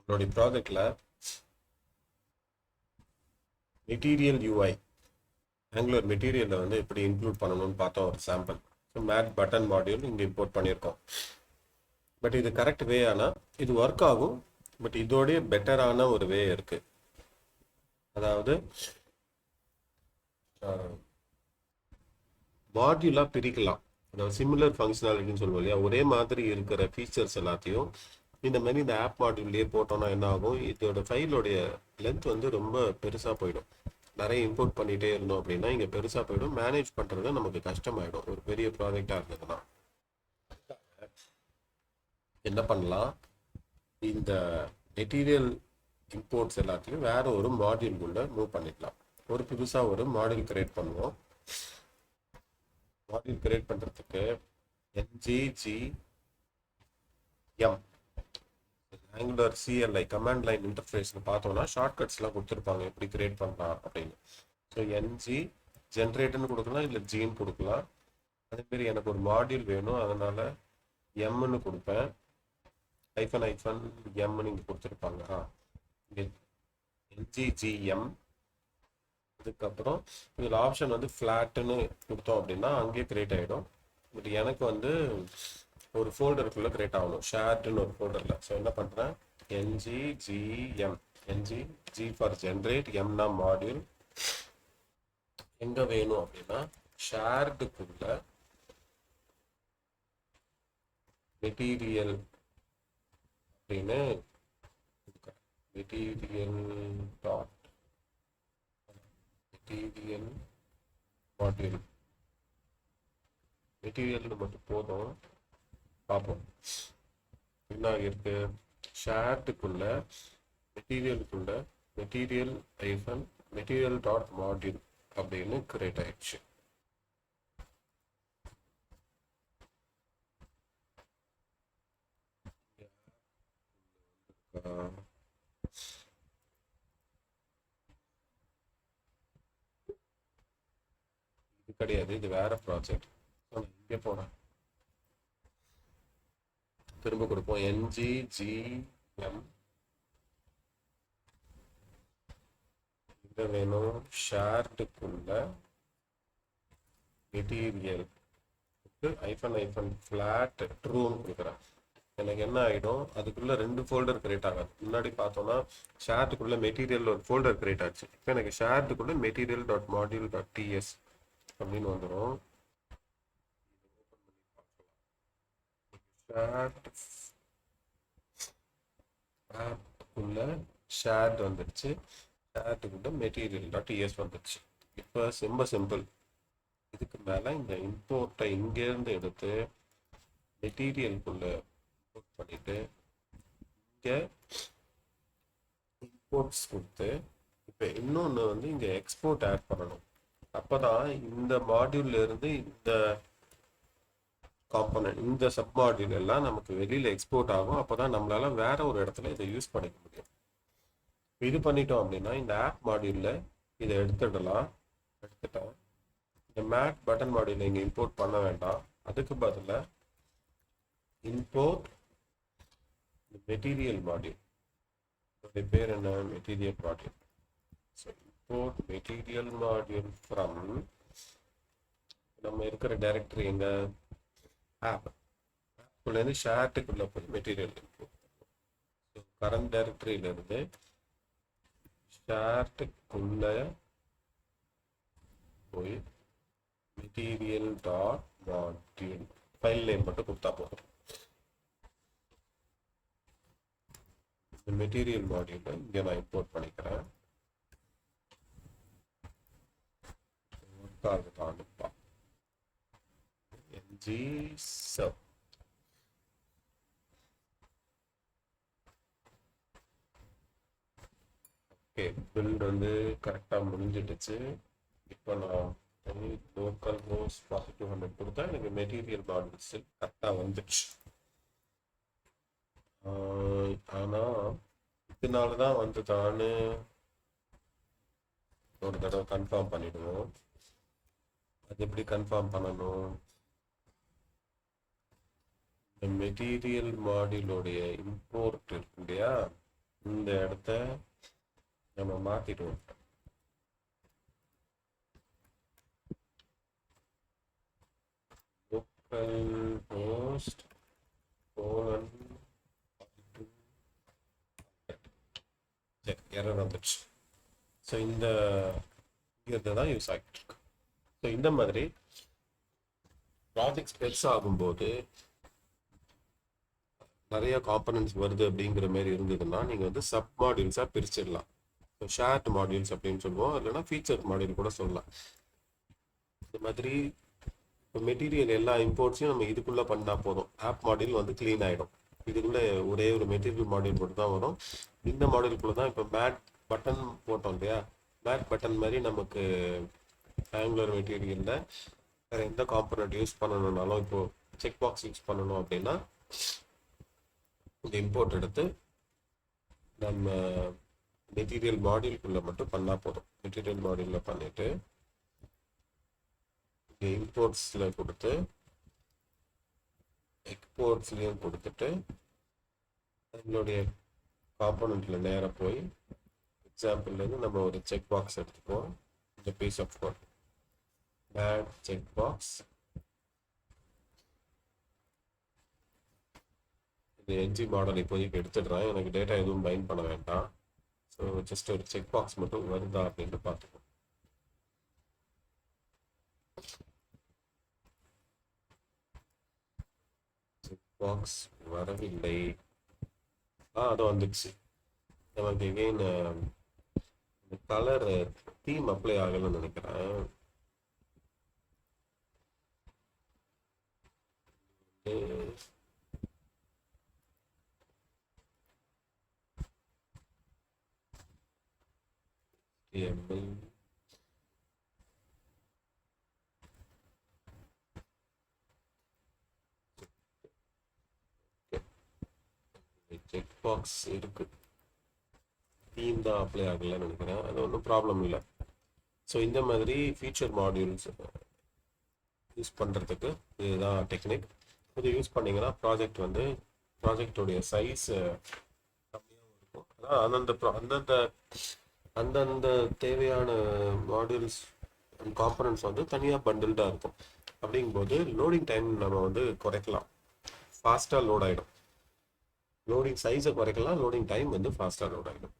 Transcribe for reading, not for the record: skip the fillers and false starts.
நம்மளுடைய ப்ராஜெக்ட்ல material UI angular மெட்டீரியலை வந்து எப்படி இன்க்ளூட் பண்ணணும்னு பார்த்தோம் ஒரு sample. So mat button module இங்கே இம்போர்ட் பண்ணியிருக்கோம். பட் இது கரெக்ட் வே ஆனால் இது ஒர்க் ஆகும். பட் இதோடைய பெட்டரான ஒரு வே இருக்கு. அதாவது மாடியூலாக பிரிக்கலாம். அதாவது சிமிலர் ஃபங்க்ஷனாலிட்டின்னு சொல்லுவோம் இல்லையா, ஒரே மாதிரி இருக்கிற ஃபீச்சர்ஸ் எல்லாத்தையும் இந்த மாதிரி இந்த ஆப் மாடியூல்லையே போட்டோம்னா என்ன ஆகும், இதோட ஃபைலோடைய லென்த் வந்து ரொம்ப பெருசாக போயிடும். நிறைய இம்போர்ட் பண்ணிகிட்டே இருந்தோம் அப்படின்னா இங்கே பெருசாக போயிடும். மேனேஜ் பண்ணுறது நமக்கு கஷ்டமாயிடும் ஒரு பெரிய ப்ராஜெக்டாக இருந்ததுன்னா. என்ன பண்ணலாம், இந்த மெட்டீரியல் இம்போர்ட்ஸ் எல்லாத்தையும் வேற ஒரு மாடியூல்குள்ள மூவ் பண்ணிக்கலாம். ஒரு புதுசாக ஒரு மாடியூல் கிரியேட் பண்ணுவோம். மாடியூல் கிரியேட் பண்ணுறதுக்கு NGGM angular CLI command line இன்டர்ஃபேஸ்னு பார்த்தோம்னா ஷார்ட்கட்ஸ்லாம் கொடுத்துருப்பாங்க எப்படி கிரியேட் பண்ணலாம் அப்படின்னு. ஸோ NG ஜென்ரேட்டர்னு கொடுக்கலாம், இல்லை ஜின்னு கொடுக்கலாம். அதேமாரி எனக்கு ஒரு மாடியூல் வேணும், அதனால எம்னு கொடுப்பேன். ஐஃபன் எம்னு இங்கே கொடுத்துருப்பாங்க. இங்கே NGGM. அதுக்கப்புறம் இதில் ஆப்ஷன் வந்து ஃப்ளாட்டுன்னு கொடுத்தோம் அப்படின்னா அங்கேயே கிரியேட் ஆகிடும். பட் எனக்கு வந்து ஒரு ஃபோல்டருக்குள்ளே கிரியேட் ஆகணும், ஷேர்டுன்னு ஒரு ஃபோல்டரில். ஸோ என்ன பண்ணுறேன், NGGM, NGG ஃபார் ஜென்ரேட், எம்னா மாடியூல். எங்கே வேணும் அப்படின்னா ஷேர்டுக்குள்ள மெட்டீரியல் அப்படின்னு மெட்டீரியல் டாட் மெட்டீரியல் மாடியூல். மெட்டீரியல்னு மட்டும் போதும், பார்ப்போம் என்ன இருக்கு. ஷேர்டுக்குள்ள மெட்டீரியலுக்குள்ள material hyphen material dot module அப்படின்னு கிரியேட் ஆயிடுச்சு. இது கிடையாது, இது வேற ப்ராஜெக்ட். இங்கே போறேன், திரும்ப கொடுப்போம் NGGM. இங்க வேணும் ஷேர்டுக்குள்ள மெட்டீரியல் ஐஃபன் ஃபிளாட் ட்ரூன்னு கொடுக்குறேன். எனக்கு என்ன ஆகிடும், அதுக்குள்ள ரெண்டு ஃபோல்டர் கிரியேட் ஆகாது. முன்னாடி பார்த்தோம்னா ஷேர்டுக்குள்ள மெட்டீரியல் ஒரு ஃபோல்டர் கிரியேட் ஆச்சு. இப்போ எனக்கு ஷேர்டுக்குள்ள material dot module dot TS அப்படின்னு வந்துடும். ஷேர்டுக்குள்ள ஷேர்டு வந்துடுச்சு, ஷேர்டுக்குள்ள மெட்டீரியல் டாட் TS வந்துடுச்சு. இப்போ ரொம்ப சிம்பிள். இதுக்கு மேலே இந்த இம்போர்ட்டை இங்கேருந்து எடுத்து மெட்டீரியலுக்குள்ள இம்போர்ட் பண்ணிட்டு இங்கே இம்போர்ட்ஸ் கொடுத்து இப்போ இன்னொன்று வந்து இங்கே எக்ஸ்போர்ட் ஆட் பண்ணணும். அப்போ தான் இந்த மாடியூல்ல இருந்து இந்த காம்பனன்ட் இந்த சப் மாடியூல் எல்லாம் நமக்கு வெளியில் எக்ஸ்போர்ட் ஆகும். அப்போ தான் நம்மளால வேற ஒரு இடத்துல இதை யூஸ் பண்ணிக்க முடியும். இது பண்ணிட்டோம் அப்படின்னா இந்த ஆப் மாடியூலில் இதை எடுத்துடலாம். எடுத்துட்டேன். இந்த மேட் பட்டன் மாடியூல் இங்கே இம்போர்ட் பண்ண வேண்டாம். அதுக்கு பதிலாக இம்போர்ட் மெட்டீரியல் மாடியூல். அதோடைய பேர் என்ன, material module. So import material module from நம்ம இருக்கிற டைரக்டரி எங்க ஆப். ஆப்குள்ளேருந்து ஷேர்டுக்குள்ளே போய் மெட்டீரியல் இம்போர்ட். ஸோ கரண்ட் டைரக்டரியிலேருந்து ஷேர்டுக்குள்ள போய் material dot module file name மட்டும் கொடுத்தா போதும். இந்த மெட்டீரியல் மாடியூலை இங்கே நான் இம்போர்ட் பண்ணிக்கிறேன். தாண்டுப்பா NG sub. ஓகே, பில்ட் வந்து கரெக்டாக முடிஞ்சிடுச்சு. இப்போ நான் லோக்கல் ஹோஸ்ட் 4200 கொடுத்தா எனக்கு மெட்டீரியல் மாடியூல்ஸ் கரெக்டாக வந்துடுச்சு. ஆனால் இதனால தான் வந்துதான்னு ஒரு தடவை கன்ஃபார்ம் பண்ணிடுவோம். அது எப்படி கன்ஃபார்ம் பண்ணணும், இந்த மெட்டீரியல் மாடியூலோடைய இம்போர்ட் இருக்கு இல்லையா, இந்த இடத்த நம்ம மாத்திடுவோம். லோக்கல் ஹோஸ்ட் கோலன் சரி எரர் வந்துடுச்சு. ஸோ இந்த இதை தான் யூஸ் ஆகிட்டு இருக்கு. ஸோ இந்த மாதிரி ப்ராஜெக்ட்ஸ் பெருசாகும்போது நிறைய காம்பனன்ட்ஸ் வருது அப்படிங்கிற மாதிரி இருந்ததுன்னா நீங்கள் வந்து சப் மாடியூல்ஸாக பிரிச்சிடலாம். ஸோ ஷேர்ட் மாடியூல்ஸ் அப்படின்னு சொல்லுவோம், இல்லைன்னா ஃபீச்சர் மாடியூல் கூட சொல்லலாம். இந்த மாதிரி இப்போ மெட்டீரியல் எல்லா இம்போர்ட்ஸையும் நம்ம இதுக்குள்ளே பண்ணால் போதும். ஆப் மாடியூல் வந்து க்ளீன் ஆகிடும். இதுக்குள்ளே ஒரே ஒரு மெட்டீரியல் மாடியூல் மட்டும் தான் வரும். இந்த மாடியூலுக்குள்ளே தான் இப்போ மேட் பட்டன் போட்டோம் இல்லையா, மேட் பட்டன் மாதிரி நமக்கு ஆங்குலர் மெட்டீரியலில் வேறு எந்த காம்பனண்ட் யூஸ் பண்ணணுன்னாலும், இப்போது செக் பாக்ஸ் யூஸ் பண்ணணும் அப்படின்னா இந்த இம்போர்ட் எடுத்து நம்ம மெட்டீரியல் மாடியூல்குள்ளே மட்டும் பண்ணால் போதும். மெட்டீரியல் மாடியூலில் பண்ணிவிட்டு இங்கே இம்போர்ட்ஸில் கொடுத்து எக்ஸ்போர்ட்ஸ்லேயும் கொடுத்துட்டு நம்மளுடைய காம்பனண்ட்டில் நேராக போய் எக்ஸாம்பிள்லேருந்து நம்ம ஒரு செக் பாக்ஸ் எடுத்துப்போம். இந்த piece of code add check box. இந்த என்ஜி மாடல் இப்போதைக்கு எடுத்துடுறேன், எனக்கு டேட்டா எதுவும் பைண்ட் பண்ண வேண்டாம். ஸோ ஜஸ்ட் ஒரு செக் பாக்ஸ் மட்டும் வருதா அப்படின்னு பார்த்துக்கோம். செக் பாக்ஸ் வரவில்லை. அது வந்துடுச்சு. நமக்கு எகெயின் கலர் தீம் அப்ளை ஆகலன்னு நினைக்கிறேன். செக் பாக்ஸ் இருக்கு, தீம் தான் அப்ளை ஆகலன்னு நினைக்கிறேன். அது ஒன்றும் ப்ராப்ளம் இல்லை. ஸோ இந்த மாதிரி ஃபீச்சர் மாடியூல்ஸ் யூஸ் பண்ணுறதுக்கு இதுதான் டெக்னிக். இது யூஸ் பண்ணிங்கன்னா ப்ராஜெக்டோடைய சைஸ் கம்மியாகவும் இருக்கும். அதான் அந்தந்த தேவையான மாடியூல்ஸ் அண்ட் காம்பனன்ட்ஸ் வந்து தனியாக பண்டில்டாக இருக்கும். அப்படிங்கும்போது லோடிங் டைம் நம்ம வந்து குறைக்கலாம், ஃபாஸ்ட்டாக லோட் ஆகிடும். லோடிங் சைஸை குறைக்கலாம், லோடிங் டைம் வந்து ஃபாஸ்ட்டாக லோட் ஆகிடும்.